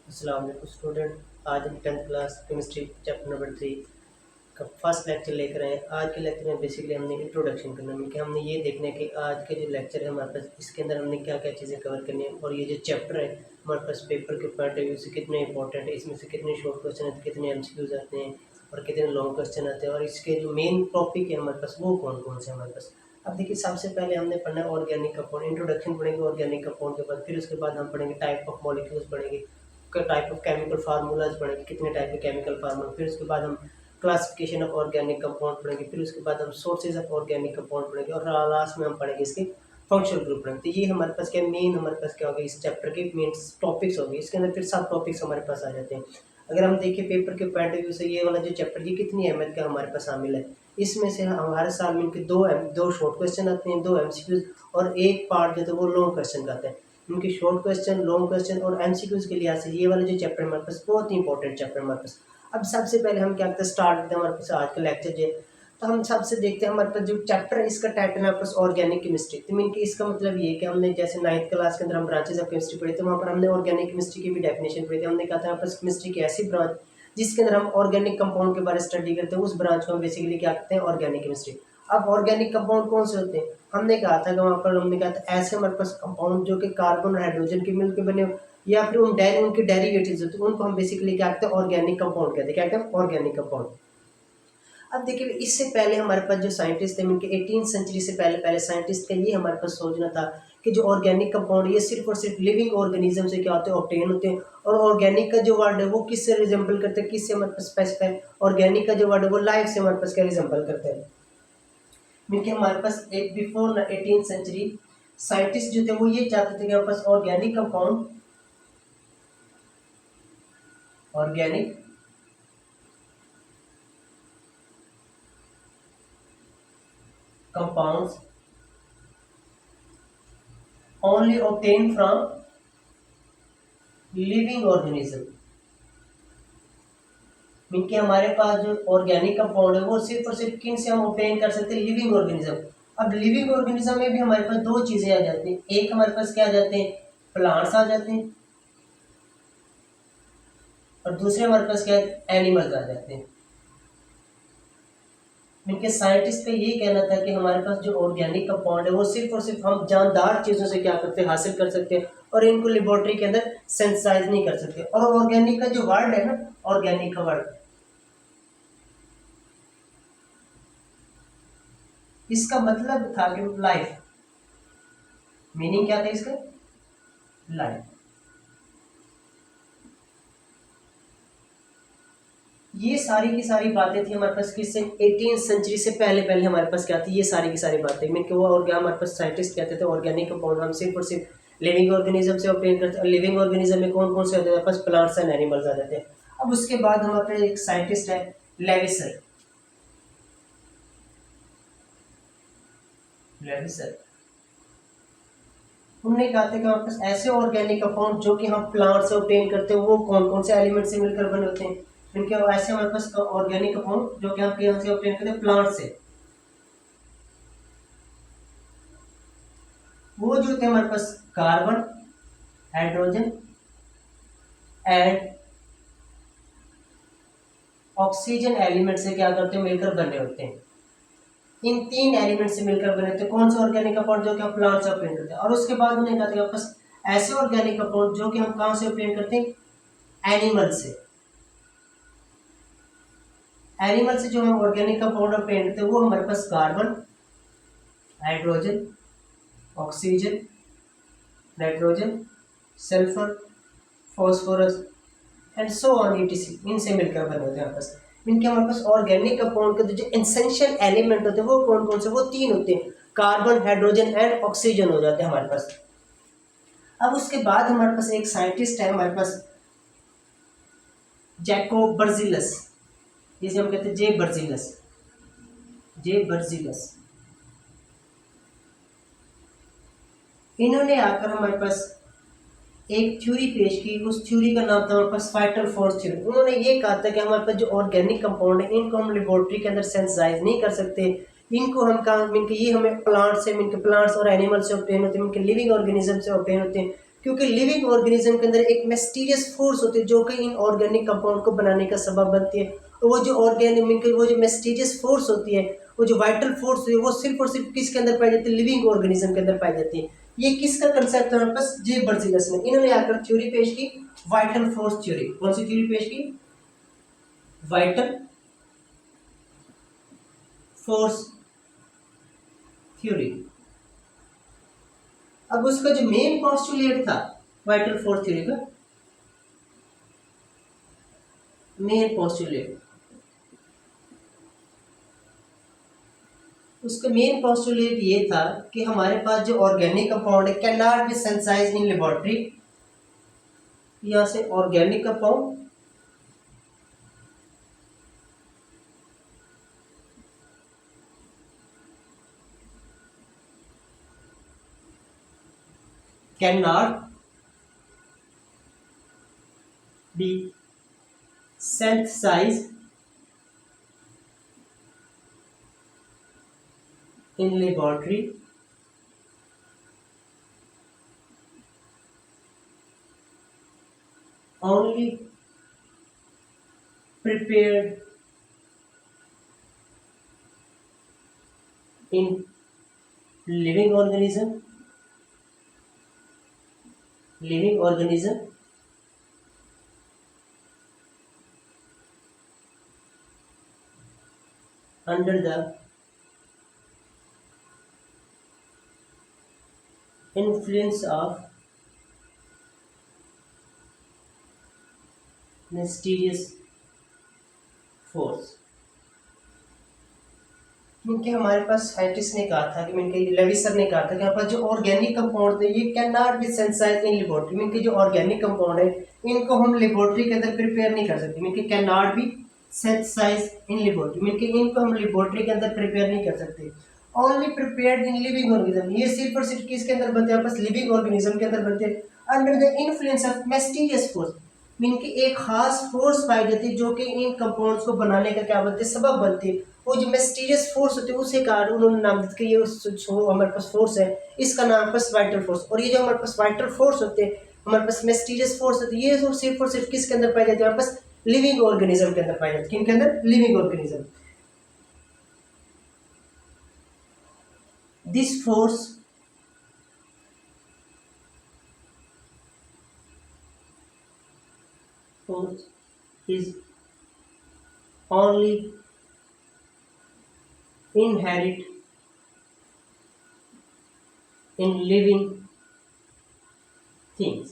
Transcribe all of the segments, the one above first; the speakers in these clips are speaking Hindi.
अस्सलाम वालेकुम स्टूडेंट। आज हम 10th class chemistry chapter number 3 का फर्स्ट लेक्चर लेकर आए। आज के लेक्चर में बेसिकली हमने इंट्रोडक्शन करना है कि हमने ये देखना है कि आज के जो लेक्चर है हमारे पास इसके अंदर हमने क्या क्या चीज़ें कवर करनी है और ये जो चैप्टर है हमारे पास पेपर के पॉइंट ऑफ व्यू से कितने इंपॉर्टेंट है, इसमें से कितने शॉर्ट क्वेश्चन है, कितने एमसीक्यूज आते हैं और कितने लॉन्ग क्वेश्चन आते हैं और इसके जो मेन टॉपिक है हमारे पास वो कौन कौन से हमारे पास। अब देखिए सबसे पहले हमने पढ़ना है ऑर्गेनिक कंपाउंड। इंट्रोडक्शन पढ़ेंगे ऑर्गेनिक कंपाउंड के बाद, फिर उसके बाद हम पढ़ेंगे टाइप ऑफ मॉलिक्यूल्स पढ़ेंगे, टाइप ऑफ केमिकल फार्मूलाज पढ़ेंगे, कितने टाइप के केमिकल फार्मूला, फिर उसके बाद हम क्लासिफिकेशन ऑफ ऑर्गेनिक कंपाउंड पढ़ेंगे, फिर उसके बाद हम सोर्सेज ऑफ ऑर्गेनिक कंपाउंड पढ़ेंगे और लास्ट में हम पढ़ेंगे इसके फंक्शनल ग्रुप पढ़ेंगे। तो ये हमारे पास क्या मेन हमारे पास क्या होगा इस चैप्टर के मेन टॉपिक्स होंगे। इसके अंदर फिर सब टॉपिक्स हमारे पास आ जाते हैं। अगर हम देखें पेपर के पॉइंट ऑफ व्यू से ये वाला जो चैप्टर ये कितनी अहमियत का हमारे पास शामिल है। इसमें से हमारे साल में इनके दो शॉर्ट क्वेश्चन आते हैं, 2 एमसीक्यूज और एक पार्ट जो है वो लॉन्ग क्वेश्चन का आता है। उनके शॉर्ट क्वेश्चन, लॉन्ग क्वेश्चन और एमसीक्यूज के लिहाज से ये वाला जो चैप्टर हमारे पास बहुत ही इंपॉर्टेंट चैप्टर हमारे पास। अब सबसे पहले हम क्या करते हैं, स्टार्ट करते हैं हमारे पास आज का लेक्चर जो है। तो हम सबसे देखते हैं हमारे पास जो चैप्टर है इसका टाइटल है हमारे पास ऑर्गेनिक केमिस्ट्री। तो मीन कि इसका मतलब ये है कि हमने जैसे 9th क्लास के अंदर हम ब्रांचेस ऑफ केमिस्ट्री पढ़ी, तो वहाँ पर हमने ऑर्गेनिक केमिस्ट्री की भी डेफिनेशन पढ़ी थी। हमने कहा था हमारे पास केमिस्ट्री की ऐसी ब्रांच जिसके अंदर हम ऑर्गेनिक कंपाउंड के बारे में स्टडी करते हैं, उस ब्रांच को हम बेसिकली क्या कहते हैं, ऑर्गेनिक केमिस्ट्री। अब ऑर्गेनिक कंपाउंड कौन से होते हैं, हमने कहा था कि वहाँ पर हमने कहा था ऐसे हमारे पास कंपाउंड जो कि कार्बन और हाइड्रोजन के मिलकर बने हो या फिर उनके डेरिवेटिव्स होते हैं, उनको हम बेसिकली क्या कहते हैं, ऑर्गेनिक कंपाउंड कहते हैं। क्या कहते हैं, ऑर्गेनिक कंपाउंड। अब देखिए इससे पहले हमारे पास जो साइंटिस्ट थे उनके 18th सेंचुरी से पहले पहले साइंटिस्ट का ये हमारे पास सोचना था कि जो ऑर्गेनिक कंपाउंड ये सिर्फ और सिर्फ लिविंग ऑर्गेनिज्म से क्या होते हैं, ऑब्टेन होते हैं। और ऑर्गेनिक का जो वर्ड है वो किससे रिजेंबल करते हैं, किससे हमारे पास स्पेसिफाई, ऑर्गेनिक का जो वर्ड है वो लाइफ से हमारे पास क्या रिजेंबल करते हैं। क्योंकि हमारे पास एक बिफोर 18th सेंचुरी साइंटिस्ट जो थे वो ये चाहते थे कि हमारे पास organic compound, organic compounds only obtained from living organism। Mean कि हमारे पास जो ऑर्गेनिक कंपाउंड है वो सिर्फ और सिर्फ किन से हम ऑब्टेन कर सकते हैं, लिविंग ऑर्गेनिज्म। अब लिविंग ऑर्गेनिज्म में भी हमारे पास दो चीजें आ जाती हैं, एक हमारे पास क्या आ जाते हैं, प्लांट्स आ जाते हैं और दूसरे हमारे पास क्या है, एनिमल्स आ जाते हैं। इनके साइंटिस्ट का यही कहना था कि हमारे पास जो ऑर्गेनिक कंपाउंड है वो सिर्फ और सिर्फ हम जानदार चीज़ों से क्या करते हैं, हासिल कर सकते हैं और इनको लेबोरेटरी के अंदर सेंसाइज नहीं कर सकते। और ऑर्गेनिक का जो वर्ड है ना, ऑर्गेनिक का वर्ड, इसका मतलब था कि लाइफ। मीनिंग क्या था इसका, लाइफ। ये सारी की सारी बातें थी हमारे पास किससे, 18th सेंचुरी से पहले पहले हमारे पास क्या थी, ये सारी की सारी बातें। मीन कि वो और क्या हमारे पास साइंटिस्ट कहते थे ऑर्गेनिक कंपाउंड हम सिर्फ और सिर्फ लिविंग ऑर्गेनिज्म से ऑब्टेन करते हैं। लिविंग ऑर्गेनिज्म में कौन कौन से होते हैं, हमारे पास प्लांट्स एंड एनिमल्स आ जाते हैं। अब उसके बाद हमारे पास एक साइंटिस्ट है लेविसर। लेविसर उन्होंने कहा था कि हमारे पास ऐसे ऑर्गेनिक कंपाउंड जो कि हम प्लांट से ऑब्टेन करते हैं वो कौन कौन से एलिमेंट से मिलकर बने होते हैं। क्योंकि ऐसे हमारे पास ऑर्गेनिक कंपाउंड जो कि हम कहाँ से ऑब्टेन करते हैं, प्लांट से। वो जो थे हमारे पास carbon, hydrogen and oxygen element से क्या करते हैं, मिलकर बने होते हैं। इन तीन एलिमेंट से मिलकर बने होते हैं कौन से ऑर्गेनिक कंपाउंड, जो कि हम प्लांट से ऑब्टेन करते हैं। और उसके बाद उन्होंने कहा था कि बस ऐसे ऑर्गेनिक कंपाउंड जो कि हम कहाँ से ऑब्टेन करते हैं, एनिमल से। एनिमल से जो हम ऑर्गेनिक कंपाउंड ऑब्टेन करते हैं वो हमारे पास carbon, hydrogen, oxygen, nitrogen, sulphur, phosphorus and so on ETC, इनसे मिलकर बने होते हैं आपस। इनके हमारे पास ऑर्गेनिक कंपाउंड के जो एसेंशियल एलिमेंट होते हैं वो कौन कौन से, वो तीन होते हैं, कार्बन, हाइड्रोजन एंड ऑक्सीजन हो जाते हैं हमारे पास। अब उसके बाद हमारे पास एक साइंटिस्ट है हमारे पास जैकोब बर्जिलस, जिसे हम कहते हैं जे बर्जिलस। जे बर्जिलस इन्होंने आकर हमारे पास एक थ्योरी पेश की, उस थ्योरी का नाम था हमारे पास फाइटल फोर्स थ्योरी। उन्होंने ये कहा था कि हमारे पास जो ऑर्गेनिक कंपाउंड है इनको हम लेबोरेटरी के अंदर सेंसाइज नहीं कर सकते, इनको हम कहा मीन के ये हमें प्लांट से, मीन के प्लांट्स और एनिमल से ऑब्टेन होते हैं, मीन के लिविंग ऑर्गेनिज्म से ऑब्टेन होते हैं। क्योंकि लिविंग ऑर्गेनिज्म के अंदर एक मिस्टीरियस फोर्स होती है जो कि इन ऑर्गेनिक कंपाउंड को बनाने का सबब बनती है। तो वो जो ऑर्गेनिक वो जो मिस्टीरियस फोर्स होती है, वो जो वाइटल फोर्स होती है, वो सिर्फ और सिर्फ किसके अंदर पाई जाती है? लिविंग ऑर्गेनिज्म के अंदर पाई जाती है। ये किसका कंसेप्ट है हमारे पास? जे बर्जेलियस ने, इन्होंने आकर थ्योरी पेश की, वाइटल फोर्स थ्योरी। कौन सी थ्योरी पेश की? Vital force theory. अब उसका जो मेन पोस्टुलेट था वाइटल फोर्स थ्योरी का, मेन पोस्टुलेट, उसका मेन पोस्टुलेट ये था कि हमारे पास जो ऑर्गेनिक कंपाउंड है can not be synthesised in laboratory. यहां से organic compound can not be synthesized in laboratory only prepared in living organism under the influence of mysterious force। क्योंकि हमारे पास साइंटिस्ट ने कहा था कि लेवी सर ने कहा था कि हमारे पास जो ऑर्गेनिक कंपाउंड थे ये can not be synthesised in laboratory. Mean के जो ऑर्गेनिक कंपाउंड है इनको हम लेबोरेटरी के अंदर प्रिपेयर नहीं कर सकते। मीन के can not be synthesised in laboratory, mean के इनको हम लेबोरेटरी के अंदर प्रिपेयर नहीं कर सकते। Only prepared in living organism, ये सिर्फ और सिर्फ किसके अंदर बनते हैं? आपस लिविंग ऑर्गेनिज्म के अंदर बनते हैं under the influence of mysterious force. Mean की एक खास फोर्स पाई जाती है जो कि इन कंपाउंड्स को बनाने का क्या बनते हैं? सबब बनती है। वो जो मिस्टीरियस फोर्स होती है उसे कारण उन्होंने नाम दिया कि ये जो हमारे पास फोर्स है इसका नाम पास वाइटल फोर्स। और ये जो हमारे पास वाइटल फोर्स होते हैं, हमारे पास मिस्टीरियस फोर्स होती है, ये सिर्फ और सिर्फ किसके अंदर पाई जाती है? हमारे पास लिविंग ऑर्गेनिज्म के अंदर पाई जाती है। किनके अंदर? Living organism. This force is only inherent in living things।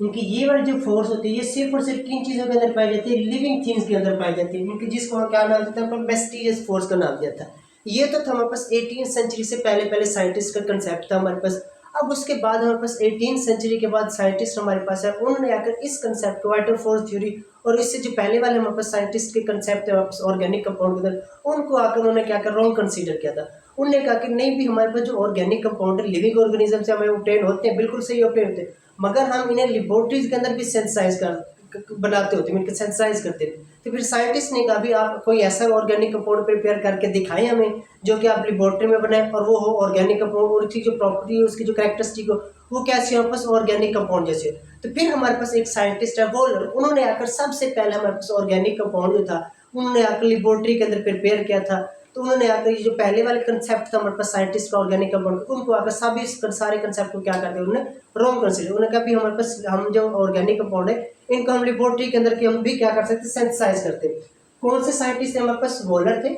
क्योंकि ये वाली जो फोर्स होती है ये सिर्फ और सिर्फ किन चीज़ों के अंदर पाई जाती है? लिविंग थिंग्स के अंदर पाई जाती है। क्योंकि जिसको क्या नाम देता है? मिस्टीरियस फोर्स का नाम दिया था। ये तो था हमारे पास 18th सेंचुरी से पहले साइंटिस्ट का कंसेप्ट था हमारे पास। अब उसके बाद हमारे पास 18th सेंचुरी के बाद साइंटिस्ट हमारे पास है, उन्होंने आकर इस कंसेप्ट को वाइटल फोर्स थ्योरी और इससे जो पहले वाले हमारे पास साइंटिस्ट के कंसेप्ट है ऑर्गेनिक कंपाउंड के अंदर, उनको आकर उन्होंने क्या कर रॉन्ग कंसीडर किया था। उन्होंने कहा कि नहीं भी हमारे पास जो ऑर्गेनिक कंपाउंड है लिविंग ऑर्गेनिज्म से हमें ऑब्टेन होते हैं, बिल्कुल सही ऑब्टेन होते हैं, मगर हम इन्हें लेबोरेटरीज के अंदर भी सिंथेसाइज बनाते होते हैं, सिंथेसाइज करते हैं। तो फिर साइंटिस्ट ने कहा भी आप कोई ऐसा ऑर्गेनिक कंपाउंड प्रिपेयर करके दिखाएं हमें जो कि आप लेबोरेटरी में बनाएं और वो हो ऑर्गेनिक कंपाउंड और उसकी जो प्रॉपर्टी है उसकी जो कैरेक्टरिस्टिक हो वो कैसी हो? पास ऑर्गेनिक कंपाउंड जैसे। तो फिर हमारे पास एक साइंटिस्ट है वॉलर, उन्होंने आकर सबसे पहले हमारे पास ऑर्गेनिक कंपाउंड जो था उन्होंने आकर लेबोरेटरी के अंदर प्रिपेयर किया था। तो उन्होंने आकर ये जो पहले वाले कंसेप्ट था हमारे पास साइंटिस्ट का ऑर्गेनिक कंपाउंड, उनको आकर सभी सारे कंसेप्ट को क्या करते हैं? उन्होंने रॉन्ग कंसीडर। उन्होंने कहा भी हमारे पास हम जो ऑर्गेनिक कंपाउंड है इनको हम लेबोरेटरी के अंदर के हम भी क्या कर सकते? सिंथेसाइज करते। कौन से साइंटिस्ट थे हमारे पास? वॉलर थे,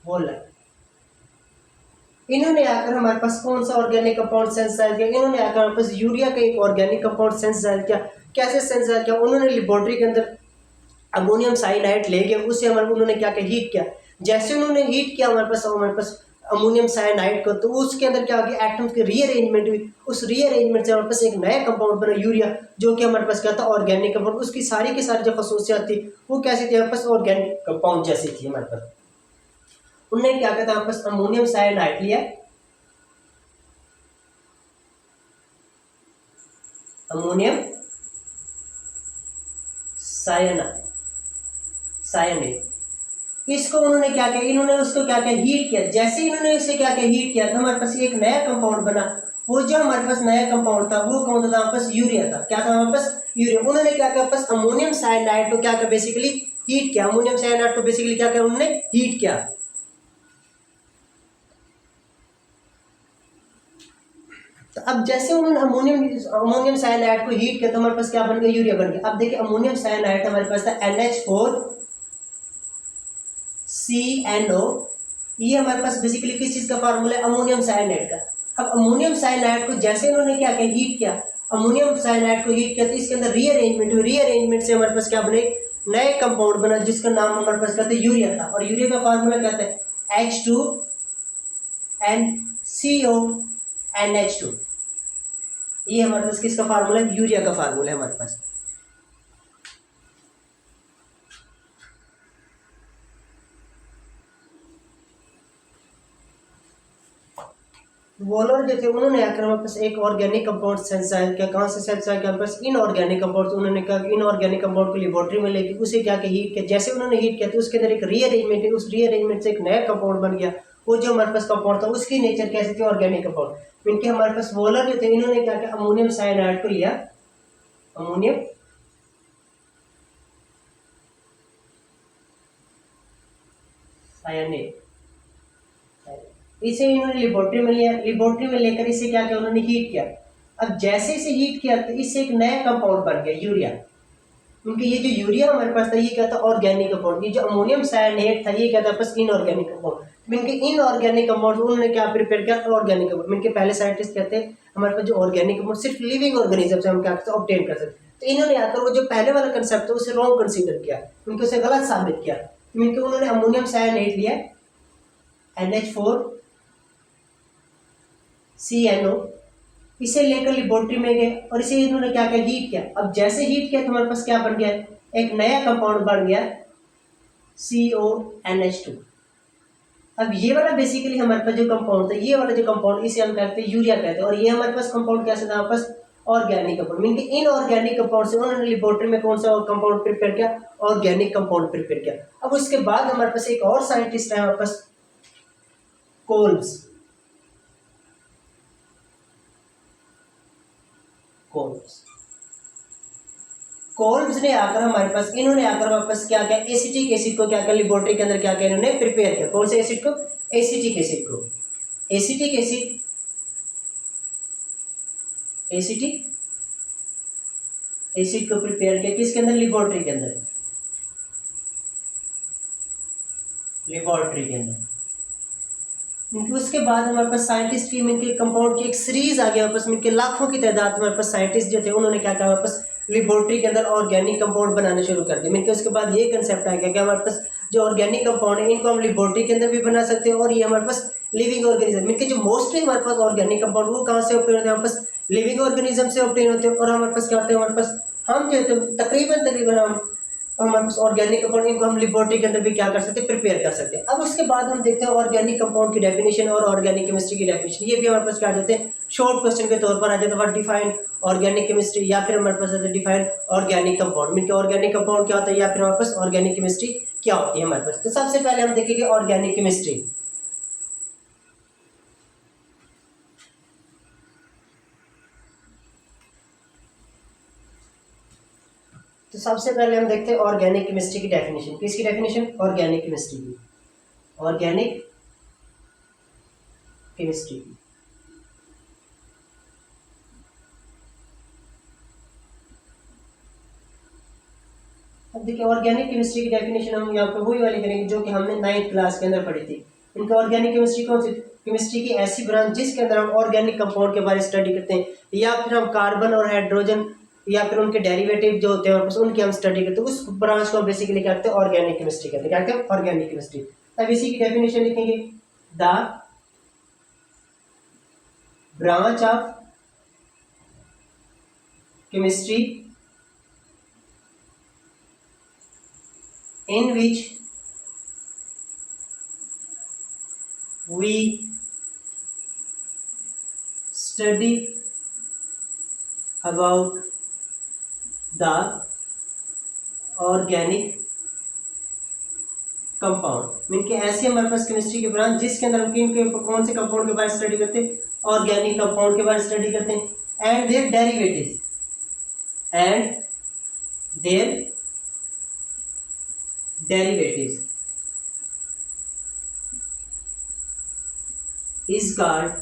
वॉलर। इन्होंने आकर हमारे पास कौन सा ऑर्गेनिक कंपाउंड सिंथेसाइज किया? इन्होंने आकर हमारे पास यूरिया का एक ऑर्गेनिक कंपाउंड सिंथेसाइज किया। कैसे सिंथेसाइज किया? उन्होंने लेबोरेटरी के अंदर अमोनियम साइनाइड ले गए, उसे हमारे उन्होंने क्या किया? हीट किया। जैसे उन्होंने हीट किया हमारे पास अमोनियम साइनाइड को, तो उसके अंदर क्या हो गया? एटम्स की रीअरेंजमेंट हुई। उस रीअरेंजमेंट से हमारे पास एक नया कंपाउंड बना यूरिया, जो कि हमारे पास क्या था? Organic compound. उसकी सारी की सारी जो खसूसियात थी वो कैसी थी? हमारे पास ऑर्गेनिक कंपाउंड जैसी थी हमारे पास। उन्होंने क्या किया था? हमारे पास अमोनियम साइनाइड लिया, अमोनियम साइनाइड, इसको उन्होंने क्या किया, इन्होंने उसको क्या किया, हीट किया। जैसे इन्होंने इसे क्या किया, हीट किया, तो हमारे पास एक नया कंपाउंड बना। वो जो हमारे पास नया कंपाउंड था वो कौन था, हमारे पास यूरिया था। क्या था हमारे पास, यूरिया। उन्होंने क्या किया, पास अमोनियम साइनाइड को क्या किया, बेसिकली हीट किया। अमोनियम साइनाइड को बेसिकली क्या किया, उन्होंने हीट किया। तो अब जैसे उन्होंने अमोनियम साइनाइड को हीट किया तो हमारे पास क्या बन गया, यूरिया बन गया। अब देखिए अमोनियम साइनाइड हमारे पास था NH4CnO, ये हमारे पास बेसिकली किस चीज का फार्मूला है, अमोनियम साइनाइड का। अब अमोनियम साइनाइड को जैसे उन्होंने क्या किया, हीट किया, अमोनियम साइनाइड को हीट किया, तो इसके अंदर रीअरेंजमेंट हुई। रीअरेंजमेंट से हमारे पास क्या बने, नए कंपाउंड बना जिसका नाम हमारे पास कहते हैं यूरिया था। और यूरिया का फार्मूला क्या था, H2NCONH2। ये हमारे पास किसका फार्मूला है, यूरिया का फार्मूला है हमारे पास। वॉलर जो थे उन्होंने आकर हमारे पास एक ऑर्गेनिक कंपाउंड सेंसाइज किया। कहाँ से सेंसाइज किया, हमारे पास इनऑर्गेनिक कंपाउंड। उन्होंने कहा इनऑर्गेनिक कंपाउंड को लेबोरेटरी में लेके उसे क्या हीट किया। जैसे उन्होंने हीट किया तो उसके अंदर एक रीअरेंजमेंट है, उस रीअरेंजमेंट से एक नया कंपाउंड बन गया। वो जो हमारे पास कंपाउंड था उसकी नेचर कैसी थी, ऑर्गेनिक कंपाउंड। इनके हमारे पास वॉलर जो थे इन्होंने क्या किया, अमोनियम साइनाइड को लिया, अमोनियम साइनाइड, इसे इन्होंने लेबोरेटरी में लिया। लेबोरेटरी में लेकर इसे क्या किया, उन्होंने हीट किया। अब जैसे इसे हीट किया तो इससे एक नया कंपाउंड बन गया, यूरिया। क्योंकि ये जो यूरिया हमारे पास था ये क्या था, ऑर्गेनिक कंपाउंड। ये जो अमोनियम साइनाइड था ये क्या था, बस इनऑर्गेनिक कंपाउंड। इनके इनऑर्गेनिक कंपाउंड उन्होंने क्या प्रिपेयर किया, ऑर्गेनिक कंपाउंड। इनके पहले साइंटिस्ट कहते हैं हमारे पास जो ऑर्गेनिक कंपाउंड सिर्फ लिविंग ऑर्गेनिज्म से हम क्या करते हैं, ऑब्टेन कर सकते। तो इन्होंने आकर वो जो पहले वाला कंसेप्ट था उसे रॉन्ग कंसीडर किया, उनके उसे गलत साबित किया। इनके उन्होंने अमोनियम साइनाइड लिया, NH4CnO, इसे लेकर लेबोरेटरी में गए और इसे इन्होंने क्या किया, हीट किया। अब जैसे हीट किया तो हमारे पास क्या बन गया, एक नया कंपाउंड बन गया, CONH2। अब ये वाला बेसिकली हमारे पास जो कंपाउंड था, ये वाला जो कंपाउंड इसे हम कहते हैं यूरिया कहते हैं। और ये हमारे पास कंपाउंड कैसे था, हमारे पास organic compound. Mean inorganic compound से उन्होंने लेबोरेटरी में कौन सा कंपाउंड प्रिपेयर किया, ऑर्गेनिक कंपाउंड प्रिपेयर किया। अब उसके बाद हमारे पास एक और साइंटिस्ट है हमारे पास, कोल्स। कोल्स ने आकर हमारे पास, इन्होंने आकर हमारे पास क्या किया, एसिटिक एसिड को क्या किया, लेबोरेटरी के अंदर क्या किया, इन्होंने प्रिपेयर किया। कौन से एसिड को, एसिटिक एसिड को। एसिटिक एसिड, एसिटिक एसिड को प्रिपेयर किया किसके अंदर, लेबोरेटरी के अंदर, लेबोरेटरी के अंदर। उसके बाद हमारे पास साइंटिस्ट की इनके कंपाउंड की एक सीरीज आ गया, आपस में इनके लाखों की तादाद हमारे पास साइंटिस्ट जो थे उन्होंने क्या किया, हमारे पास लेबोरेटरी के अंदर ऑर्गेनिक कंपाउंड बनाने शुरू कर दिए। मिलकर उसके बाद ये कंसेप्ट आ गया कि हमारे पास जो ऑर्गेनिक कंपाउंड है इनको हम लेबोरेटरी के अंदर भी बना सकते हैं और ये हमारे पास लिविंग ऑर्गेनिज्म। मिलकर जो मोस्टली हमारे पास ऑर्गेनिक कंपाउंड वो कहाँ से ऑब्टेन होते हैं, हमारे पास लिविंग ऑर्गेनिज्म से ऑब्टेन होते हैं। और हमारे पास क्या होते हैं, हमारे पास हम जो होते तकरीबन हम हमारे पास ऑर्गेनिक कंपाउंड इनको हम लेबोरेटरी के अंदर भी क्या कर सकते हैं, प्रिपेयर कर सकते हैं। अब उसके बाद हम देखते हैं ऑर्गेनिक कंपाउंड की डेफिनेशन और ऑर्गेनिक केमिस्ट्री की डेफिनेशन। ये भी हमारे पास क्या आ जाते हैं, शॉर्ट क्वेश्चन के तौर पर आ जाते हैं। व्हाट डिफाइन ऑर्गेनिक केमिस्ट्री, या फिर हमारे पास define organic compound. Mean organic compound क्या होता है, या फिर हमारे पास ऑर्गेनिक केमिस्ट्री क्या होती है हमारे पास। तो सबसे पहले हम देखेंगे ऑर्गेनिक केमिस्ट्री। तो सबसे पहले हम देखते हैं ऑर्गेनिक केमिस्ट्री की डेफिनेशन। किसकी डेफिनेशन, ऑर्गेनिक केमिस्ट्री की। ऑर्गेनिक केमिस्ट्री की अब देखिए ऑर्गेनिक केमिस्ट्री की डेफिनेशन हम यहाँ पे वही वाली करेंगे जो कि हमने 9th क्लास के अंदर पढ़ी थी। इनका ऑर्गेनिक केमिस्ट्री कौन सी, केमिस्ट्री की ऐसी ब्रांच जिसके अंदर हम ऑर्गेनिक कंपाउंड के बारे में स्टडी करते हैं, या फिर हम कार्बन और हाइड्रोजन या फिर उनके डेरिवेटिव जो होते हैं उनकी हम स्टडी करते हैं। उस ब्रांच को हम बेसिकली क्या करते हैं, ऑर्गेनिक केमिस्ट्री कहते हैं। क्या कहते हैं, ऑर्गेनिक केमिस्ट्री। अब इसी की डेफिनेशन लिखेंगे, the branch of chemistry in which we study about the organic compound mean के ऐसे हमारे पास केमिस्ट्री के ब्रांच जिसके अंदर हम किन के कौन से कंपाउंड के बारे में स्टडी करते हैं, ऑर्गेनिक कंपाउंड के बारे में स्टडी करते हैं and their derivatives is called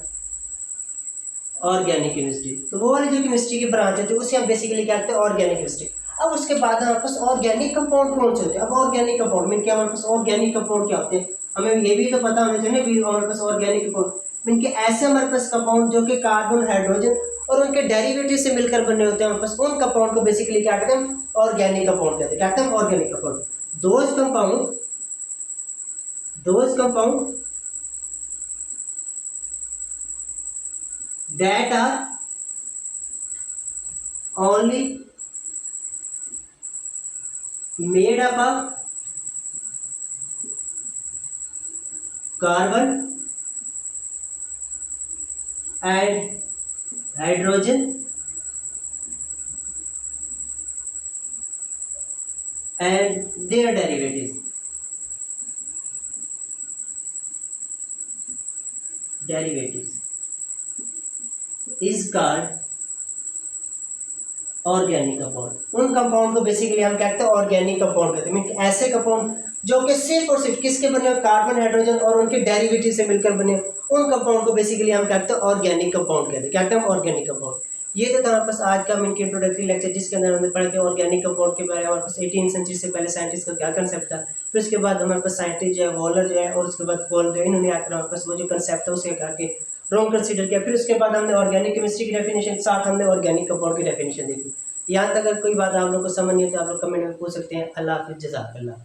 organic chemistry. तो वो वाली जो केमिस्ट्री की ब्रांच होती है उसे हम बेसिकली क्या कहते हैं, ऑर्गेनिक केमिस्ट्री। अब उसके बाद हमारे पास ऑर्गेनिक कंपाउंड कौन से होते हैं। अब ऑर्गेनिक कंपाउंड मीन क्या, हमारे पास ऑर्गेनिक कंपाउंड क्या होते हैं, हमें ये भी तो पता होना चाहिए भी हमारे पास ऑर्गेनिक कंपाउंड मीन के ऐसे हमारे पास कंपाउंड जो कि कार्बन, हाइड्रोजन और उनके डेरिवेटिव से मिलकर बने होते हैं, हमारे पास उन कंपाउंड को बेसिकली क्या कहते हैं, ऑर्गेनिक कंपाउंड कहते हैं। क्या कहते हैं, organic compound. Those compound that are only made up of carbon and hydrogen and their derivatives is called organic compound. उन कंपाउंड को बेसिकली हम कहते हैं ऑर्गेनिक कंपाउंड कहते हैं। मीन ऐसे कंपाउंड जो कि सिर्फ और सिर्फ किसके बने हो, कार्बन, हाइड्रोजन और उनके डेरिवेटिव से मिलकर बने हो, उन कंपाउंड को बेसिकली हम कहते हैं ऑर्गेनिक कंपाउंड कहते हैं। क्या कहते हैं, ऑर्गेनिक कंपाउंड। ये तो था हमारे पास आज का मीन इंट्रोडक्टरी लेक्चर जिसके अंदर हमने पढ़ा कि ऑर्गेनिक कंपाउंड के बारे में हमारे पास 18वीं सेंचुरी से पहले साइंटिस्ट का क्या कंसेप्ट था। फिर उसके बाद हमारे पास साइंटिस्ट जो है, वॉलर जो है और उसके बाद कोल जो है, इन्होंने आकर हमारे पास वो जो कंसेप्ट है उसे आके रॉन्ग कंसीडर किया। फिर उसके बाद हमने ऑर्गेनिक केमिस्ट्री की डेफिनेशन के साथ हमने ऑर्गेनिक कंपाउंड की डेफिनेशन देखी। यहाँ तक अगर कोई बात आप लोग को समझ नहीं है तो आप लोग कमेंट में पूछ सकते हैं। अल्लाह हाफिज़, जज़ाकल्लाह।